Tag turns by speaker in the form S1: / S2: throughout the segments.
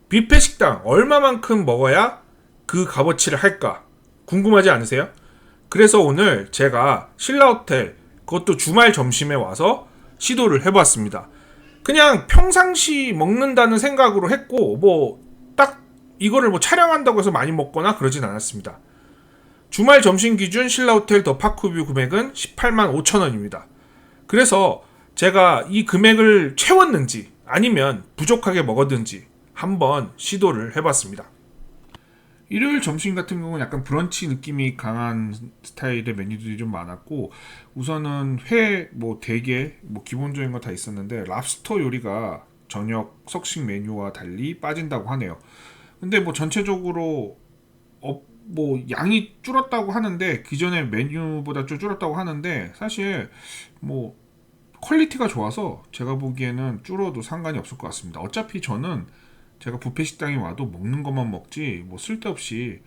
S1: 뷔페 식당 얼마만큼 먹어야 그 값어치를 할까? 궁금하지 않으세요? 그래서 오늘 제가 신라호텔, 그것도 주말 점심에 와서 시도를 해보았습니다. 그냥 평상시 먹는다는 생각으로 했고, 딱 이거를 촬영한다고 해서 많이 먹거나 그러진 않았습니다. 주말 점심 기준 신라호텔 더 파크뷰 금액은 18만 5천 원입니다. 그래서 제가 이 금액을 채웠는지 아니면 부족하게 먹었는지 한번 시도를 해봤습니다. 일요일 점심 같은 경우는 약간 브런치 느낌이 강한 스타일의 메뉴들이 좀 많았고, 우선은 회, 대게, 기본적인 거 다 있었는데 랍스터 요리가 저녁 석식 메뉴와 달리 빠진다고 하네요. 근데 전체적으로 양이 줄었다고 하는데, 기존의 메뉴보다 좀 줄었다고 하는데, 사실 퀄리티가 좋아서 제가 보기에는 줄어도 상관이 없을 것 같습니다. 어차피 저는 제가 뷔페 식당에 와도 먹는 것만 먹지 쓸데없이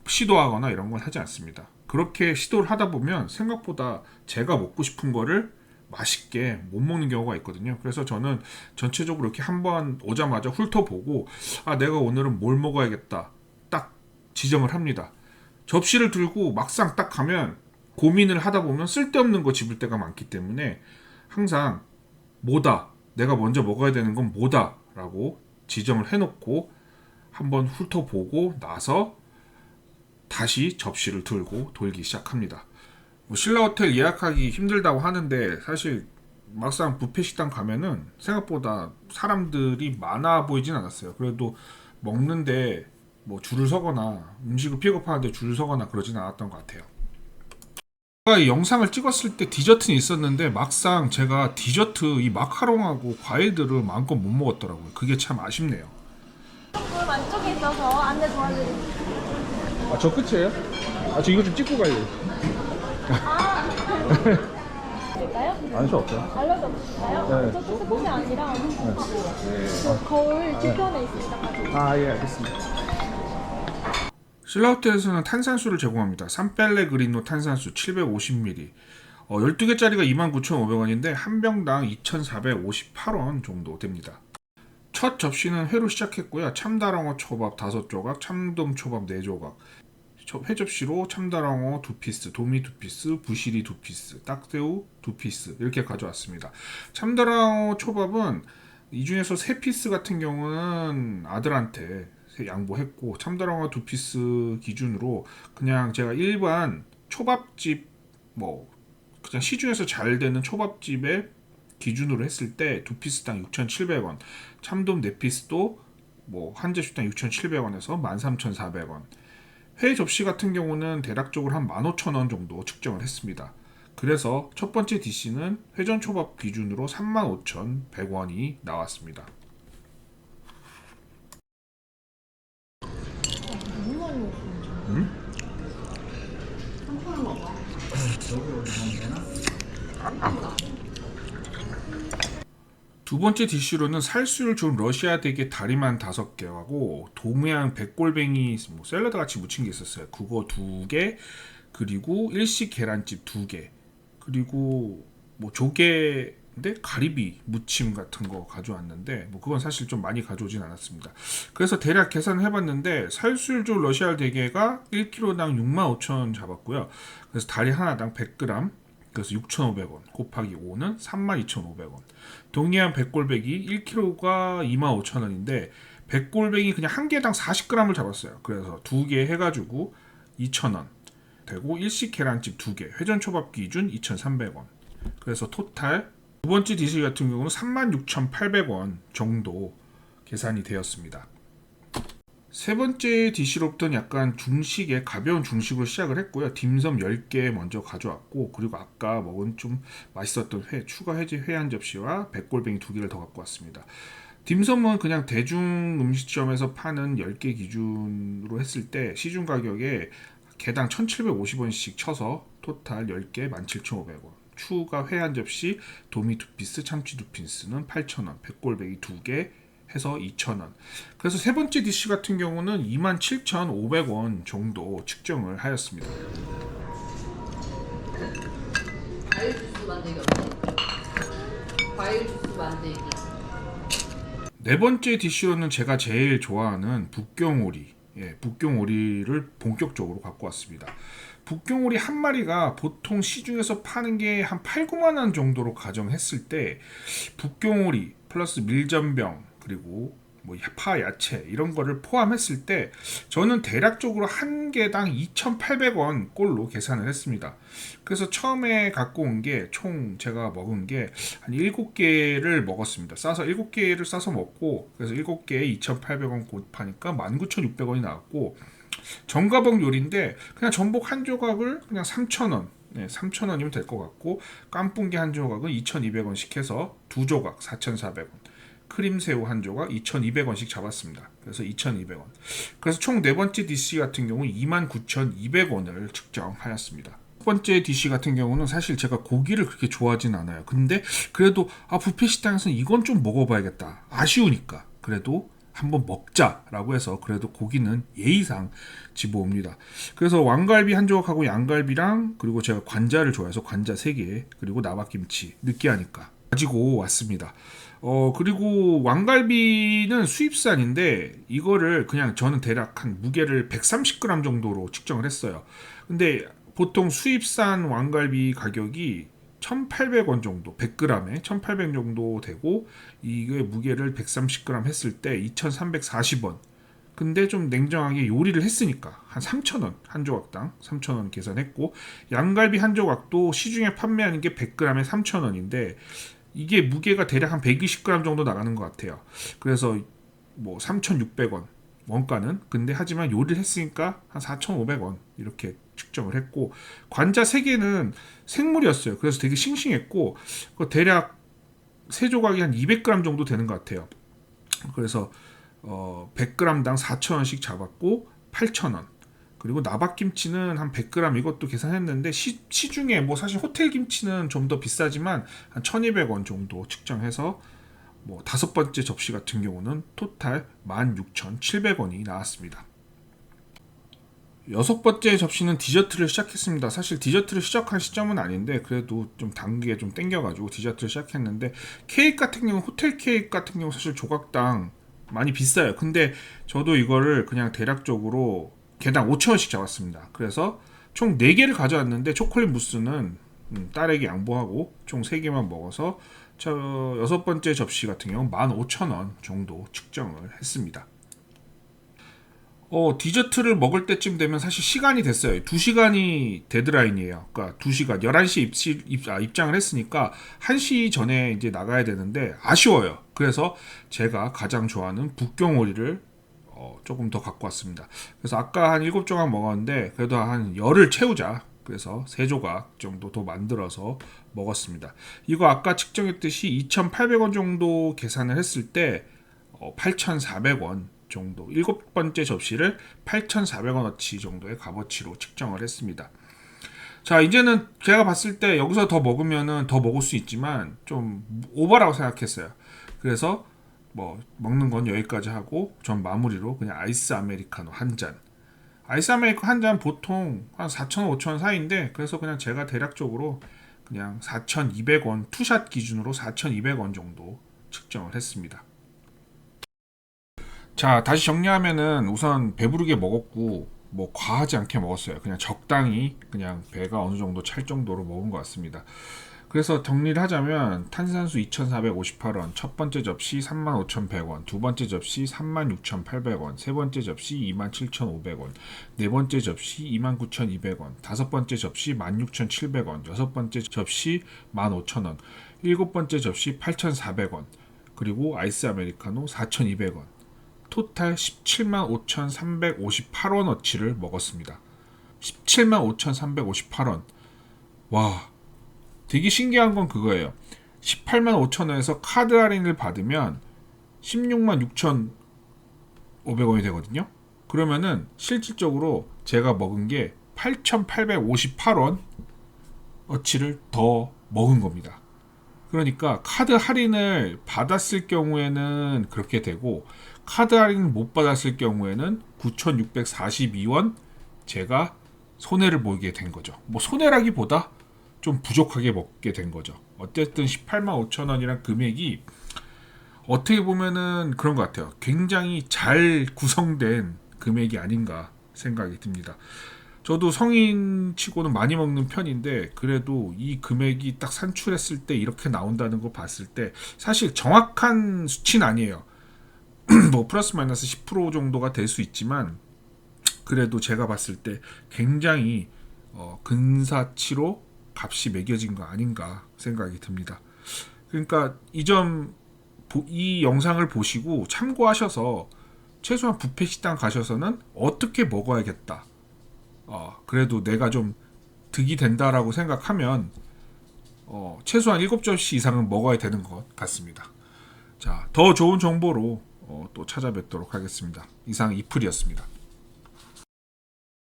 S1: 시도하거나 이런 건 하지 않습니다. 그렇게 시도를 하다 보면 생각보다 제가 먹고 싶은 거를 맛있게 못 먹는 경우가 있거든요. 그래서 저는 전체적으로 이렇게 한번 오자마자 훑어보고, 내가 오늘은 뭘 먹어야겠다 딱 지정을 합니다. 접시를 들고 막상 딱 가면 고민을 하다 보면 쓸데없는 거 집을 때가 많기 때문에 항상 내가 먼저 먹어야 되는 건 라고 지정을 해놓고 한번 훑어보고 나서 다시 접시를 들고 돌기 시작합니다. 신라호텔 예약하기 힘들다고 하는데, 사실 막상 뷔페 식당 가면은 생각보다 사람들이 많아 보이진 않았어요. 그래도 먹는데 줄을 서거나 음식을 픽업하는데 줄을 서거나 그러진 않았던 것 같아요. 제가 이 영상을 찍었을 때 디저트는 있었는데, 막상 제가 디저트 이 마카롱하고 과일들을 마음껏 못 먹었더라고요. 그게 참 아쉽네요.
S2: 조금 안쪽에 있어서 안내 도와드릴게요.
S1: 저 끝이에요? 저 이거 좀 찍고 갈래요.
S2: 드릴까요?
S1: 아니, 저 없어요.
S2: 알러지 없으실까요?
S1: 네.
S2: 저쪽 끝이 아니라 그 거울 뒤편에 있습니다.
S1: 예, 알겠습니다. 신라호텔에서는 탄산수를 제공합니다. 산펠레그리노 탄산수 750ml. 12개짜리가 29,500원인데 한 병당 2,458원 정도 됩니다. 첫 접시는 회로 시작했고요. 참다랑어 초밥 5조각, 참돔 초밥 4조각, 회 접시로 참다랑어 2피스, 도미 2피스, 부시리 2피스, 딱새우 2피스 이렇게 가져왔습니다. 참다랑어 초밥은 이 중에서 3피스 같은 경우는 아들한테 양보했고, 참다랑어 2피스 기준으로 그냥 제가 일반 초밥집, 그냥 시중에서 잘 되는 초밥집에 기준으로 했을 때 2피스당 6,700원, 참돔 4피스도 한 접시당 6,700원에서 13,400원, 회 접시 같은 경우는 대략적으로 한 15,000원 정도 측정을 했습니다. 그래서 첫 번째 디시는 회전 초밥 기준으로 35,100원이 나왔습니다.
S2: 너무 많이 먹었어요.
S1: 음? 두 번째 디쉬로는 살수율 좋은 러시아 대게 다리만 5개하고 동해안 백골뱅이 샐러드 같이 무친 게 있었어요. 그거 2개, 그리고 일식 계란찜 2개, 그리고 조개인데 가리비 무침 같은 거 가져왔는데, 그건 사실 좀 많이 가져오진 않았습니다. 그래서 대략 계산을 해봤는데 살수율 좋은 러시아 대게가 1kg당 65,000원 잡았고요. 그래서 다리 하나당 100g, 그래서 6,500원 곱하기 5는 32,500원. 동해안 백골뱅이 1kg가 25,000원인데 백골뱅이 그냥 한 개당 40g을 잡았어요. 그래서 2개 해가지고 2,000원 되고, 일식 계란찜 2개, 회전초밥 기준 2,300원. 그래서 토탈 두 번째 디시 같은 경우는 36,800원 정도 계산이 되었습니다. 세 번째 디시로부터는 약간 가벼운 중식으로 시작을 했고요. 딤섬 10개 먼저 가져왔고, 그리고 아까 먹은 좀 맛있었던 추가 회 한 접시와 백골뱅이 2개를 더 갖고 왔습니다. 딤섬은 그냥 대중 음식점에서 파는 10개 기준으로 했을 때 시중 가격에 개당 1,750원씩 쳐서 토탈 10개 17,500원. 추가 회 한 접시, 도미 2피스, 참치 2피스는 8,000원, 백골뱅이 2개 해서 2,000원. 그래서 세 번째 디시 같은 경우는 27,500원 정도 측정을 하였습니다.
S3: 과일 주스 만들기 없네. 과일 주스 만들기.
S1: 네 번째 DC로는 제가 제일 좋아하는 북경오리, 북경오리를 본격적으로 갖고 왔습니다. 북경오리 한 마리가 보통 시중에서 파는 게 한 8, 9만 원 정도로 가정했을 때 북경오리 플러스 밀전병 그리고 뭐 파, 야채 이런 거를 포함했을 때 저는 대략적으로 한 개당 2,800원 꼴로 계산을 했습니다. 그래서 처음에 갖고 온 게 총 제가 먹은 게 한 7개를 먹었습니다. 싸서 7개를 싸서 먹고 그래서 7개에 2,800원 곱하니까 19,600원이 나왔고 전가복 요리인데 그냥 전복 한 조각을 그냥 3,000원 3,000원이면 될 것 같고 깐풍기 한 조각은 2,200원씩 해서 두 조각 4,400원 크림새우 한 조각 2,200원씩 잡았습니다. 그래서 2,200원. 그래서 총 네 번째 DC 같은 경우 29,200원을 측정하였습니다. 첫 번째 DC 같은 경우는 사실 제가 고기를 그렇게 좋아하진 않아요. 근데 그래도 뷔페 식당에서는 이건 좀 먹어봐야겠다. 아쉬우니까. 그래도 한번 먹자라고 해서 그래도 고기는 예의상 집어옵니다. 그래서 왕갈비 한 조각하고 양갈비랑 그리고 제가 관자를 좋아해서 관자 3개 그리고 나박김치 느끼하니까 가지고 왔습니다. 그리고 왕갈비는 수입산인데 이거를 그냥 저는 대략 한 무게를 130g 정도로 측정을 했어요. 근데 보통 수입산 왕갈비 가격이 1,800원 정도, 100g에 1,800 정도 되고 이게 무게를 130g 했을 때 2,340원. 근데 좀 냉정하게 요리를 했으니까 한 3,000원 한 조각당 3,000원 계산했고 양갈비 한 조각도 시중에 판매하는 게 100g에 3,000원인데 이게 무게가 대략 한 120g 정도 나가는 것 같아요. 그래서 뭐 3,600원 원가는 근데 하지만 요리를 했으니까 한 4,500원 이렇게 측정을 했고 관자 3개는 생물이었어요. 그래서 되게 싱싱했고 대략 3조각이 한 200g 정도 되는 것 같아요. 그래서 100g당 4,000원씩 잡았고 8,000원 그리고 나박김치는 한 100g 이것도 계산했는데 시중에 뭐 사실 호텔 김치는 좀 더 비싸지만 한 1,200원 정도 측정해서 뭐 5번째 접시 같은 경우는 토탈 16,700원이 나왔습니다. 6번째 접시는 디저트를 시작했습니다. 사실 디저트를 시작한 시점은 아닌데 그래도 좀 단계에 좀 땡겨가지고 디저트를 시작했는데 케이크 같은 경우 호텔 케이크 같은 경우 사실 조각당 많이 비싸요. 근데 저도 이거를 그냥 대략적으로 개당 5,000원씩 잡았습니다. 그래서 총 4개를 가져왔는데 초콜릿 무스는 딸에게 양보하고 총 3개만 먹어서 저 6번째 접시 같은 경우 15,000원 정도 측정을 했습니다. 디저트를 먹을 때쯤 되면 사실 시간이 됐어요. 2시간이 데드라인이에요. 그러니까 2시간, 11시에 입장을 했으니까 1시 전에 이제 나가야 되는데 아쉬워요. 그래서 제가 가장 좋아하는 북경오리를 조금 더 갖고 왔습니다. 그래서 아까 한 7조각 먹었는데 그래도 한 열을 채우자. 그래서 3조각 정도 더 만들어서 먹었습니다. 이거 아까 측정했듯이 2,800원 정도 계산을 했을 때 8,400원 정도 7번째 접시를 8,400원어치 정도의 값어치로 측정을 했습니다. 자 이제는 제가 봤을 때 여기서 더 먹으면은 더 먹을 수 있지만 좀 오버라고 생각했어요. 그래서 뭐 먹는 건 여기까지 하고 전 마무리로 그냥 아이스 아메리카노 한 잔. 아이스 아메리카노 한 잔 보통 한 4,000원, 5,000원 사이인데 그래서 그냥 제가 대략적으로 그냥 4,200원 투샷 기준으로 4,200원 정도 측정을 했습니다. 자 다시 정리하면은 우선 배부르게 먹었고 뭐 과하지 않게 먹었어요. 그냥 적당히 그냥 배가 어느 정도 찰 정도로 먹은 것 같습니다. 그래서 정리를 하자면 탄산수 2,458원, 첫 번째 접시 35,100원, 두 번째 접시 36,800원, 세 번째 접시 27,500원, 네 번째 접시 29,200원, 다섯 번째 접시 16,700원, 여섯 번째 접시 15,000원, 일곱 번째 접시 8,400원, 그리고 아이스 아메리카노 4,200원. 토탈 175,358원어치를 먹었습니다. 175,358원. 와, 되게 신기한 건 그거예요. 185,000원에서 카드 할인을 받으면 166,500원이 되거든요. 그러면은 실질적으로 제가 먹은 게 8,858원어치를 더 먹은 겁니다. 그러니까 카드 할인을 받았을 경우에는 그렇게 되고 카드 할인 못 받았을 경우에는 9,642원 제가 손해를 보게 된 거죠. 뭐 손해라기보다 좀 부족하게 먹게 된 거죠. 어쨌든 185,000원이란 금액이 어떻게 보면은 그런 것 같아요. 굉장히 잘 구성된 금액이 아닌가 생각이 듭니다. 저도 성인치고는 많이 먹는 편인데 그래도 이 금액이 딱 산출했을 때 이렇게 나온다는 거 봤을 때 사실 정확한 수치는 아니에요. 뭐 플러스 마이너스 10% 정도가 될 수 있지만 그래도 제가 봤을 때 굉장히 근사치로 값이 매겨진 거 아닌가 생각이 듭니다. 그러니까 이 영상을 보시고 참고하셔서 최소한 뷔페 식당 가셔서는 어떻게 먹어야겠다. 그래도 내가 좀 득이 된다라고 생각하면 최소한 7접시 이상은 먹어야 되는 것 같습니다. 자, 더 좋은 정보로 또 찾아뵙도록 하겠습니다. 이상 이풀이었습니다.